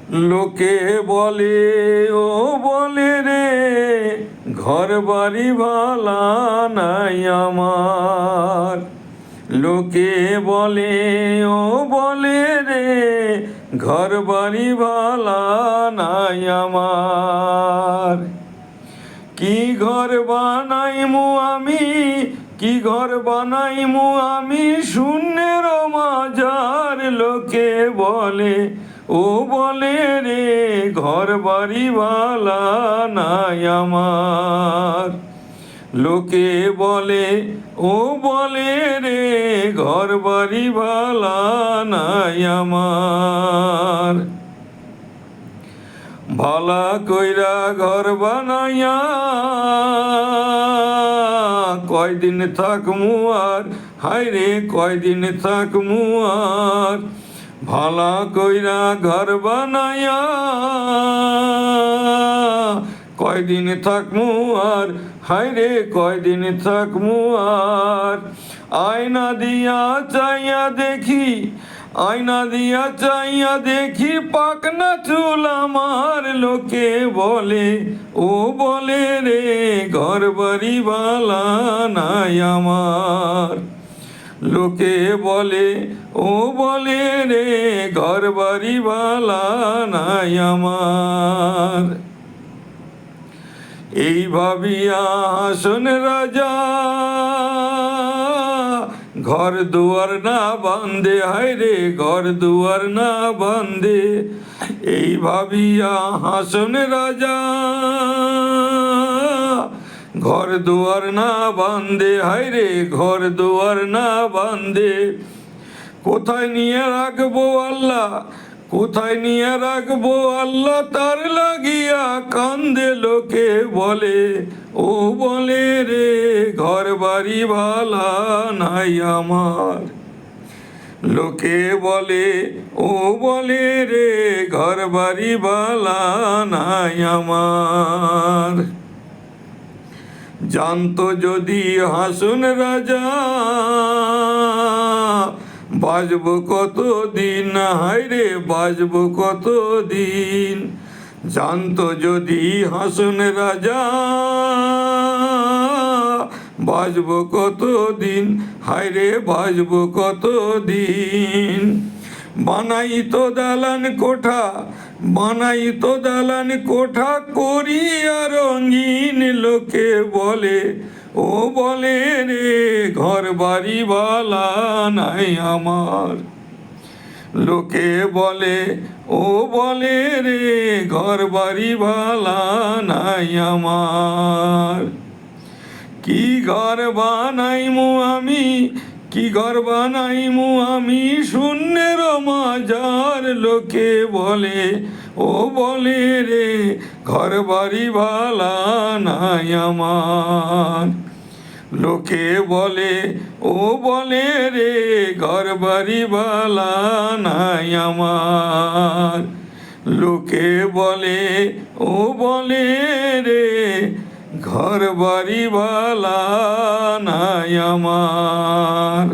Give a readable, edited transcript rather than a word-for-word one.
লোকে বলে ও বলে রে ঘর বাড়ি ভালা নাই আমার। লোকে বলে ও বলে রে ঘর বাড়ি ভালা নাই আমার। কি ঘর বানাইমু আমি, কি ঘর বানাইমু আমি শূন্যের মাঝার। লোকে বলে ও বলে রে ঘর বাড়ি ভালা নাই আমার। লোকে বলে ও বলে রে ঘর বাড়ি ভালা নাই আমার। ভালা কইরা ঘর বানাইয়া কয়দিন থাকমু আর, হায়রে কয়দিন থাকমু আর। ভালা কইরা ঘর বানাইয়া কয়দিন থাকমু আর, হায়রে কয়দিন থাকমু আর। আয়না দিয়া চাইয়া দেখি, আয়না দিয়া চাইয়া দেখি পাকনা চুল আমার। লোকে বলে ও বলে রে ঘর বাড়ি ভালা নাই আমার। লোকে বলে ও বলে রে ঘর বাড়ি ভালা নাই আমার। এই ভাবিয়া হাসন রাজা ঘর দুয়ার না বান্ধে, হায়রে ঘর দুয়ার না বান্ধে। এই ভাবিয়া হাসন রাজা ঘর দুয়ার না বান্ধে, হায়রে ঘর দুয়ার না বান্ধে। কোথায় নিয়ে রাখবো আল্লাহ, কোথায় নিয়ে রাখবো আল্লাহ তার লাগিয়া কান্দে। লোকে বলে ও বলে রে ঘর বাড়ি ভালা নাই আমার। লোকে বলে ও বলে রে ঘর বাড়ি ভালা নাই আমার। জানতো যদি হাসন রাজা বাজব কত দিন, হায়রে বাজব কত দিন। জানতো যদি হাসন রাজা বাজব কত দিন, হায়রে বাজব কত দিন। বানাই তো দালান কোঠা, বানাই তো দালান কোঠা করিয়া রঙিন। লোকে বলে ও বলে রে ঘর বাড়ি ভালা নাই আমার। লোকে বলে ও বলে রে ঘর বাড়ি ভালা নাই আমার। কি ঘর বানাইমু আমি, কি ঘর বানাইমু আমি শূন্যের মাঝার। লোকে বলে ও বলে রে ঘর বাড়ি ভালা নাই আমার। লোকে বলে ও বলে রে ঘর বাড়ি ভালা নাই আমার। লোকে বলে ও বলে রে ঘর বাড়ি ভালা নাই আমার।